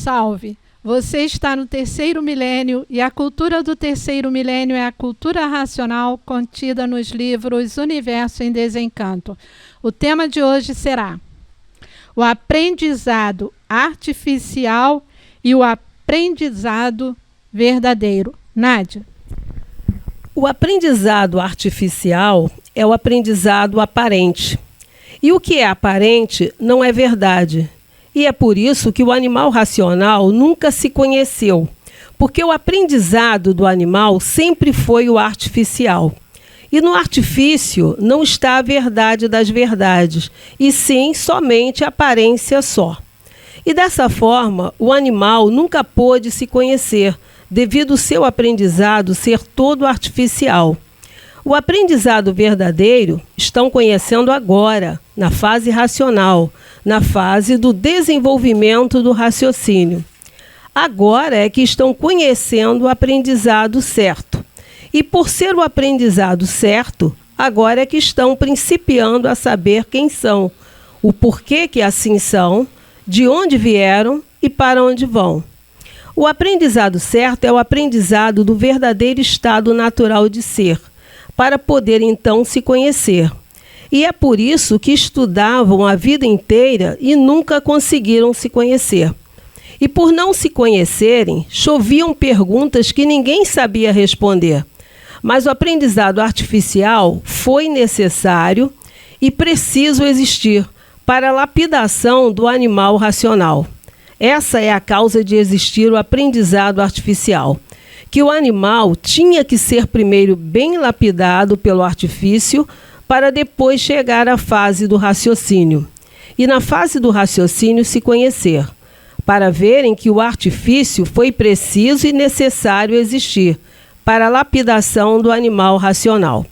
Salve! Você está no terceiro milênio e a cultura do terceiro milênio é a cultura racional contida nos livros Universo em Desencanto. O tema de hoje será o aprendizado artificial e o aprendizado verdadeiro. Nádia. O aprendizado artificial é o aprendizado aparente. E o que é aparente não é verdade. E é por isso que o animal racional nunca se conheceu, porque o aprendizado do animal sempre foi o artificial. E no artifício não está a verdade das verdades, e sim somente a aparência só. E dessa forma, o animal nunca pôde se conhecer, devido ao seu aprendizado ser todo artificial. O aprendizado verdadeiro estão conhecendo agora, na fase racional, na fase do desenvolvimento do raciocínio. Agora é que estão conhecendo o aprendizado certo. E por ser o aprendizado certo, agora é que estão principiando a saber quem são, o porquê que assim são, de onde vieram e para onde vão. O aprendizado certo é o aprendizado do verdadeiro estado natural de ser, para poder então se conhecer. E é por isso que estudavam a vida inteira e nunca conseguiram se conhecer. E por não se conhecerem, choviam perguntas que ninguém sabia responder. Mas o aprendizado artificial foi necessário e preciso existir para a lapidação do animal racional. Essa é a causa de existir o aprendizado artificial, que o animal tinha que ser primeiro bem lapidado pelo artifício para depois chegar à fase do raciocínio. E na fase do raciocínio se conhecer, para verem que o artifício foi preciso e necessário existir para a lapidação do animal racional.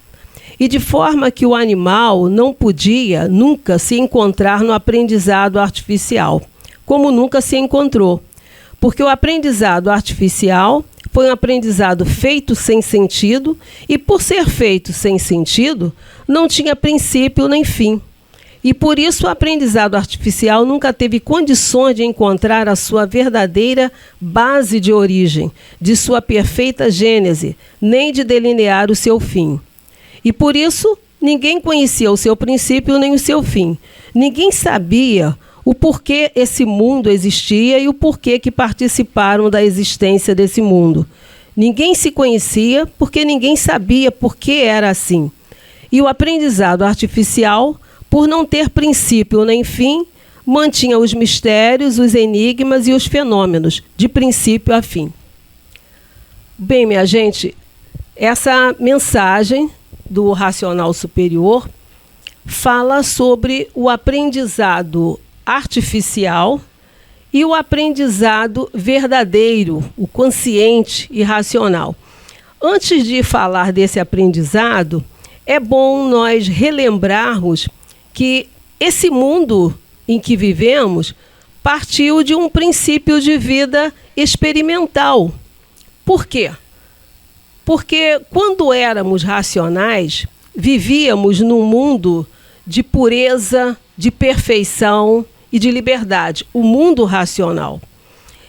E de forma que o animal não podia nunca se encontrar no aprendizado artificial, como nunca se encontrou, porque o aprendizado artificial foi um aprendizado feito sem sentido e, por ser feito sem sentido, não tinha princípio nem fim. E por isso o aprendizado artificial nunca teve condições de encontrar a sua verdadeira base de origem, de sua perfeita gênese, nem de delinear o seu fim. E por isso ninguém conhecia o seu princípio nem o seu fim. Ninguém sabia o porquê esse mundo existia e o porquê que participaram da existência desse mundo. Ninguém se conhecia porque ninguém sabia por que era assim. E o aprendizado artificial, por não ter princípio nem fim, mantinha os mistérios, os enigmas e os fenômenos, de princípio a fim. Bem, minha gente, essa mensagem do Racional Superior fala sobre o aprendizado artificial e o aprendizado verdadeiro, o consciente e racional. Antes de falar desse aprendizado, é bom nós relembrarmos que esse mundo em que vivemos partiu de um princípio de vida experimental. Por quê? Porque quando éramos racionais, vivíamos num mundo de pureza, de perfeição e de liberdade, o mundo racional.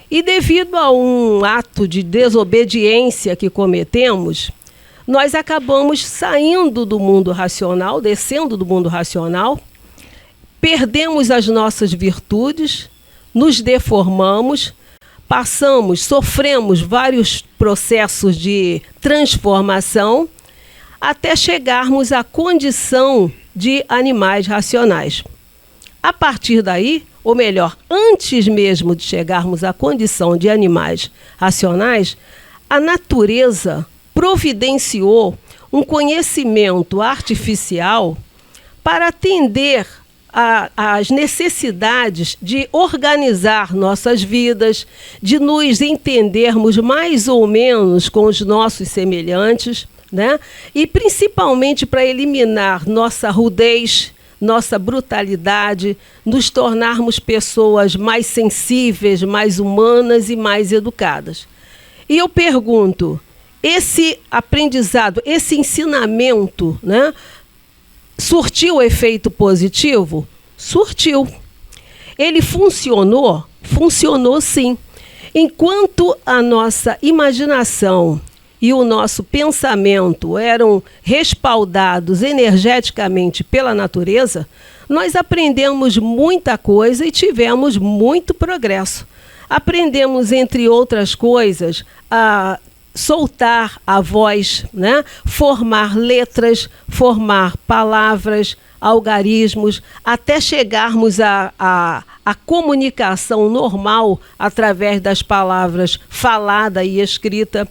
E devido a um ato de desobediência que cometemos, nós acabamos saindo do mundo racional, descendo do mundo racional, perdemos as nossas virtudes, nos deformamos, sofremos vários processos de transformação até chegarmos à condição de animais racionais. A partir daí, ou melhor, antes mesmo de chegarmos à condição de animais racionais, a natureza providenciou um conhecimento artificial para atender às necessidades de organizar nossas vidas, de nos entendermos mais ou menos com os nossos semelhantes, né? E principalmente para eliminar nossa rudez, nossa brutalidade, nos tornarmos pessoas mais sensíveis, mais humanas e mais educadas. E eu pergunto, esse aprendizado, esse ensinamento, né, surtiu efeito positivo? Surtiu. Ele funcionou? Funcionou sim. Enquanto a nossa imaginação e o nosso pensamento eram respaldados energeticamente pela natureza, nós aprendemos muita coisa e tivemos muito progresso. Aprendemos, entre outras coisas, a soltar a voz, né? Formar letras, formar palavras, algarismos, até chegarmos à comunicação normal através das palavras falada e escrita.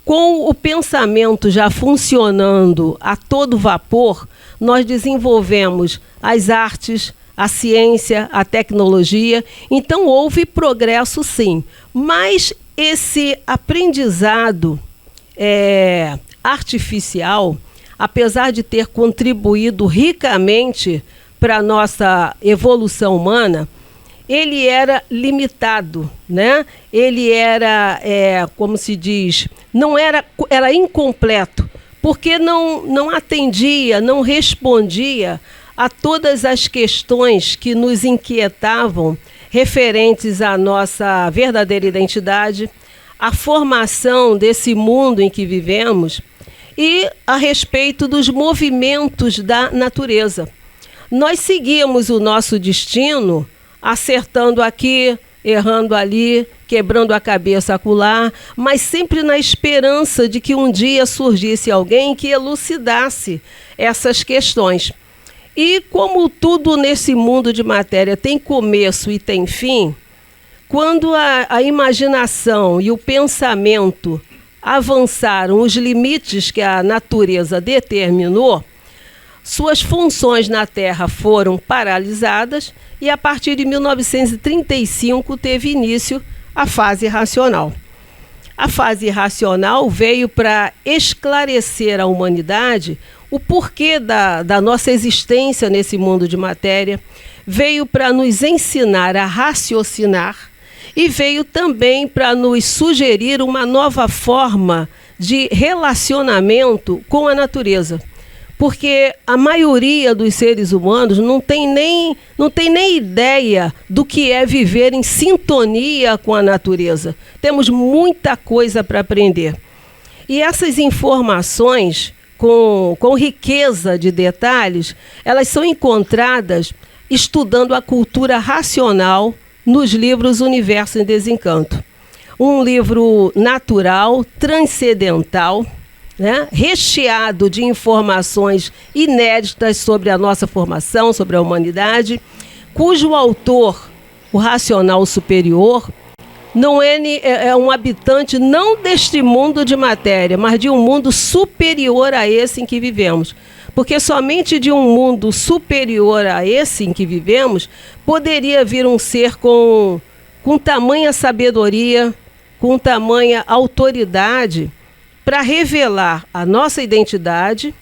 Com o pensamento já funcionando a todo vapor, nós desenvolvemos as artes, a ciência, a tecnologia. Então houve progresso, sim, mas esse aprendizado artificial, apesar de ter contribuído ricamente para a nossa evolução humana, ele era limitado, né? Ele era, como se diz, era incompleto, porque não atendia, não respondia a todas as questões que nos inquietavam referentes à nossa verdadeira identidade, à formação desse mundo em que vivemos e a respeito dos movimentos da natureza. Nós seguíamos o nosso destino acertando aqui, errando ali, quebrando a cabeça acolá, mas sempre na esperança de que um dia surgisse alguém que elucidasse essas questões. E como tudo nesse mundo de matéria tem começo e tem fim, quando a imaginação e o pensamento avançaram os limites que a natureza determinou, suas funções na Terra foram paralisadas e, a partir de 1935, teve início a fase racional. A fase racional veio para esclarecer à humanidade o porquê da nossa existência nesse mundo de matéria, veio para nos ensinar a raciocinar e veio também para nos sugerir uma nova forma de relacionamento com a natureza. Porque a maioria dos seres humanos não tem nem ideia do que é viver em sintonia com a natureza. Temos muita coisa para aprender. E essas informações, com riqueza de detalhes, elas são encontradas estudando a cultura racional nos livros Universo em Desencanto. Um livro natural, transcendental, né, recheado de informações inéditas sobre a nossa formação, sobre a humanidade, cujo autor, o racional superior, não é um habitante não deste mundo de matéria, mas de um mundo superior a esse em que vivemos. Porque somente de um mundo superior a esse em que vivemos poderia vir um ser com tamanha sabedoria, com tamanha autoridade, para revelar a nossa identidade,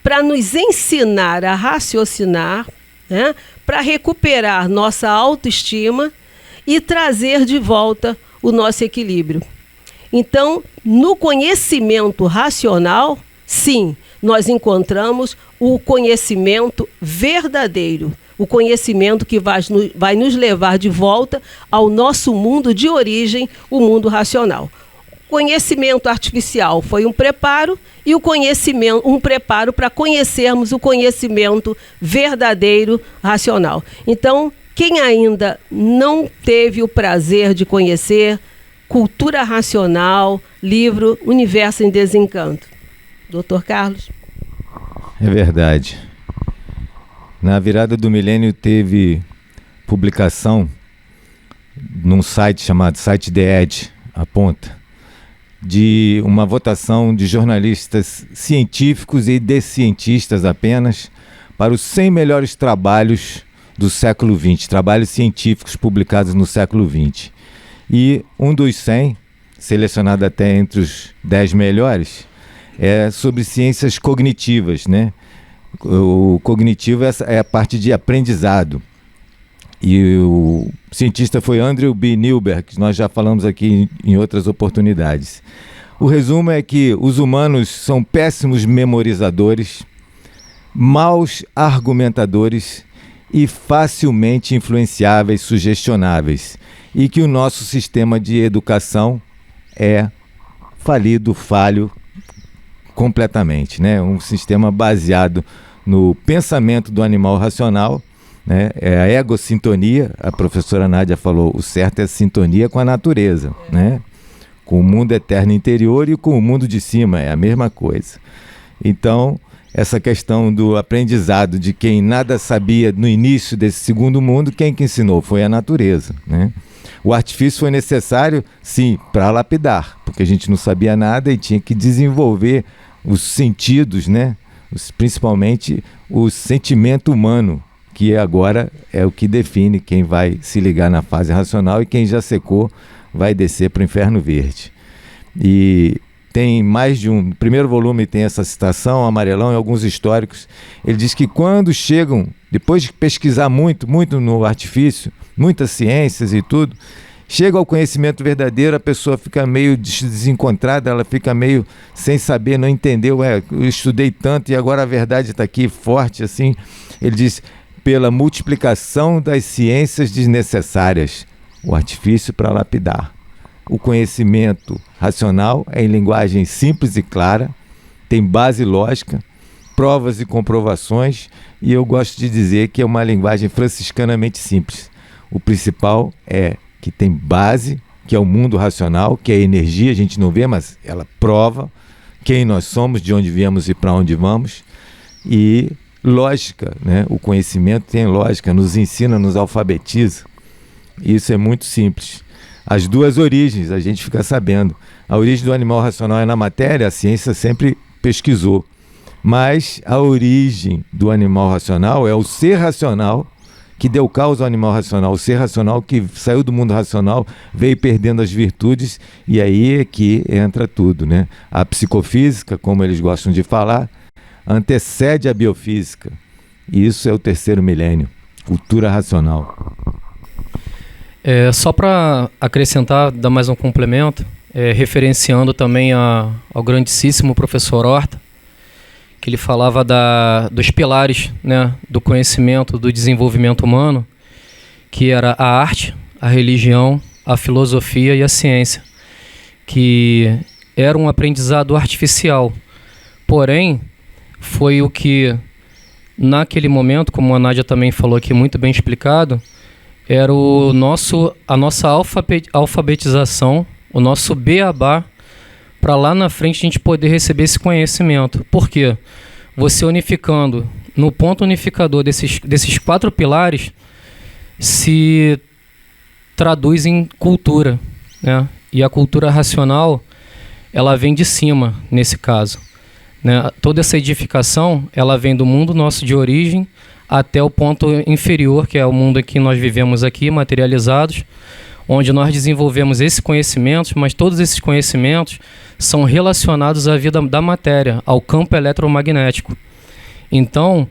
para nos ensinar a raciocinar, né, para recuperar nossa autoestima e trazer de volta o nosso equilíbrio. Então, no conhecimento racional, sim, nós encontramos o conhecimento verdadeiro, o conhecimento que vai nos levar de volta ao nosso mundo de origem, o mundo racional. Conhecimento artificial foi um preparo e um preparo para conhecermos o conhecimento verdadeiro racional. Então, quem ainda não teve o prazer de conhecer Cultura Racional, livro Universo em Desencanto. Dr. Carlos? É verdade. Na virada do milênio teve publicação num site chamado Site The Edge, a ponta, de uma votação de jornalistas científicos e de cientistas apenas para os 100 melhores trabalhos do século XX, trabalhos científicos publicados no século XX. E um dos 100, selecionado até entre os 10 melhores, é sobre ciências cognitivas, né? O cognitivo é a parte de aprendizado. E o cientista foi Andrew B. Newberg, que nós já falamos aqui em outras oportunidades. O resumo é que os humanos são péssimos memorizadores, maus argumentadores e facilmente influenciáveis, sugestionáveis, e que o nosso sistema de educação é falho completamente, né? Um sistema baseado no pensamento do animal racional, né? É a egossintonia. A professora Nádia falou, o certo é a sintonia com a natureza, né? Com o mundo eterno interior e com o mundo de cima, é a mesma coisa. Então, essa questão do aprendizado de quem nada sabia no início desse segundo mundo, quem que ensinou? Foi a natureza, né? O artifício foi necessário, sim, para lapidar, porque a gente não sabia nada e tinha que desenvolver os sentidos, né? Principalmente o sentimento humano, que agora é o que define quem vai se ligar na fase racional, e quem já secou vai descer para o inferno verde. E tem mais de um... No primeiro volume tem essa citação, Amarelão, e alguns históricos. Ele diz que quando chegam, depois de pesquisar muito no artifício, muitas ciências e tudo, chega ao conhecimento verdadeiro, a pessoa fica meio desencontrada, ela fica meio sem saber, não entendeu, eu estudei tanto e agora a verdade está aqui forte, assim. Ele diz, pela multiplicação das ciências desnecessárias, o artifício para lapidar. O conhecimento racional é em linguagem simples e clara, tem base lógica, provas e comprovações, e eu gosto de dizer que é uma linguagem franciscanamente simples. O principal é que tem base, que é o mundo racional, que é a energia, a gente não vê, mas ela prova quem nós somos, de onde viemos e para onde vamos, e lógica, né? O conhecimento tem lógica, nos ensina, nos alfabetiza. Isso é muito simples. As duas origens, a gente fica sabendo. A origem do animal racional é na matéria, a ciência sempre pesquisou. Mas a origem do animal racional é o ser racional que deu causa ao animal racional. O ser racional que saiu do mundo racional, veio perdendo as virtudes, e aí é que entra tudo, né? A psicofísica, como eles gostam de falar, antecede a biofísica. E isso é o terceiro milênio, cultura racional. Só para acrescentar, dar mais um complemento, referenciando também ao grandíssimo professor Horta, que ele falava dos pilares, né, do conhecimento, do desenvolvimento humano, que era a arte, a religião, a filosofia e a ciência, que era um aprendizado artificial. Porém, foi o que, naquele momento, como a Nádia também falou aqui, muito bem explicado, era a nossa alfabetização, o nosso beabá, para lá na frente a gente poder receber esse conhecimento. Por quê? Você unificando, no ponto unificador desses 4 pilares, se traduz em cultura, né? E a cultura racional, ela vem de cima, nesse caso, né? Toda essa edificação, ela vem do mundo nosso de origem, até o ponto inferior, que é o mundo em que nós vivemos aqui, materializados, onde nós desenvolvemos esse conhecimento, mas todos esses conhecimentos são relacionados à vida da matéria, ao campo eletromagnético. Então,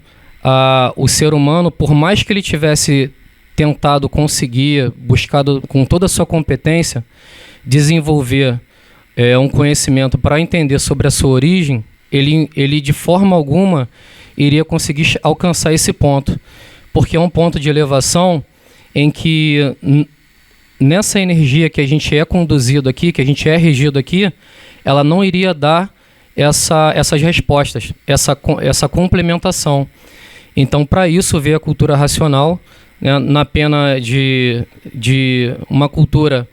o ser humano, por mais que ele tivesse tentado conseguir, buscado com toda a sua competência, desenvolver um conhecimento para entender sobre a sua origem, ele de forma alguma iria conseguir alcançar esse ponto, porque é um ponto de elevação em que nessa energia que a gente é conduzido aqui, que a gente é regido aqui, ela não iria dar essas respostas, essa complementação. Então, para isso veio a cultura racional, né, na pena de uma cultura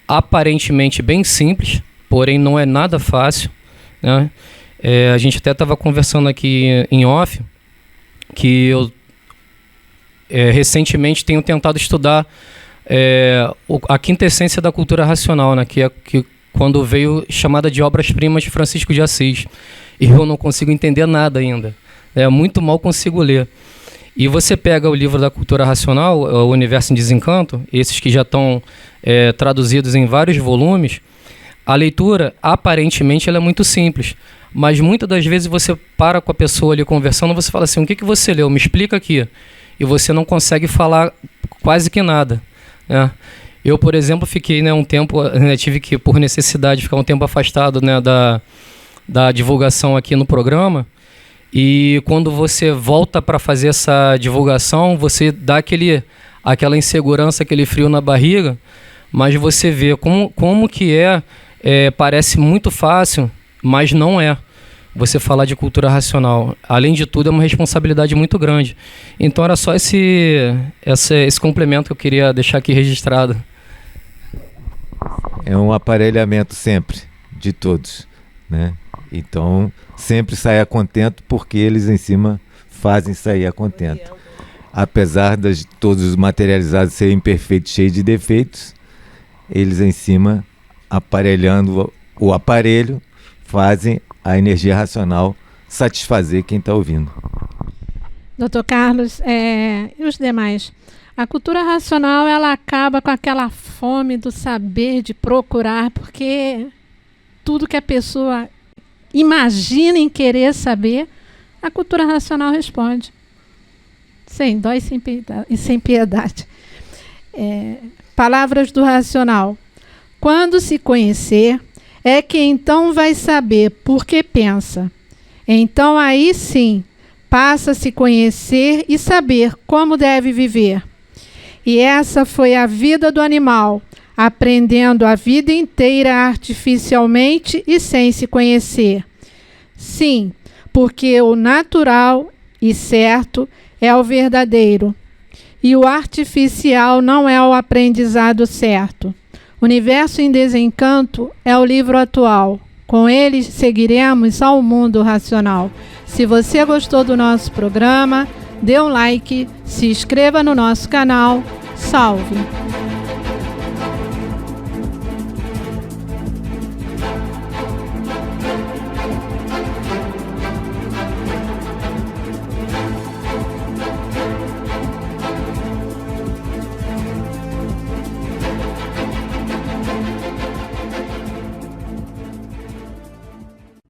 aparentemente bem simples, porém não é nada fácil, né? A gente até estava conversando aqui em off, que eu recentemente tenho tentado estudar a quintessência da cultura racional, né, que quando veio chamada de obras-primas de Francisco de Assis. E eu não consigo entender nada ainda. Muito mal consigo ler. E você pega o livro da cultura racional, O Universo em Desencanto, esses que já estão traduzidos em vários volumes, a leitura, aparentemente, ela é muito simples. Mas muitas das vezes você para com a pessoa ali conversando, você fala assim, o que você leu? Me explica aqui. E você não consegue falar quase que nada, né? Eu, por exemplo, fiquei um tempo, tive que, por necessidade, ficar um tempo afastado, né, da divulgação aqui no programa. E quando você volta para fazer essa divulgação, você dá aquela insegurança, aquele frio na barriga, mas você vê como que parece muito fácil, mas não é. Você falar de cultura racional, além de tudo, é uma responsabilidade muito grande. Então era só esse complemento que eu queria deixar aqui registrado. É um aparelhamento sempre, de todos, né? Então, sempre sair a contento, porque eles em cima fazem sair a contento. Apesar de todos os materializados serem imperfeitos, cheios de defeitos, eles em cima, aparelhando o aparelho, fazem a energia racional satisfazer quem está ouvindo. Doutor Carlos, e os demais? A cultura racional, ela acaba com aquela fome do saber, de procurar, porque tudo que a pessoa imagina em querer saber, a cultura racional responde. Sem dó e sem piedade. Palavras do racional. Quando se conhecer, é que então vai saber por que pensa. Então aí sim, passa a se conhecer e saber como deve viver. E essa foi a vida do animal, aprendendo a vida inteira artificialmente e sem se conhecer. Sim, porque o natural e certo é o verdadeiro, e o artificial não é o aprendizado certo. Universo em Desencanto é o livro atual. Com ele seguiremos ao mundo racional. Se você gostou do nosso programa, dê um like, se inscreva no nosso canal. Salve!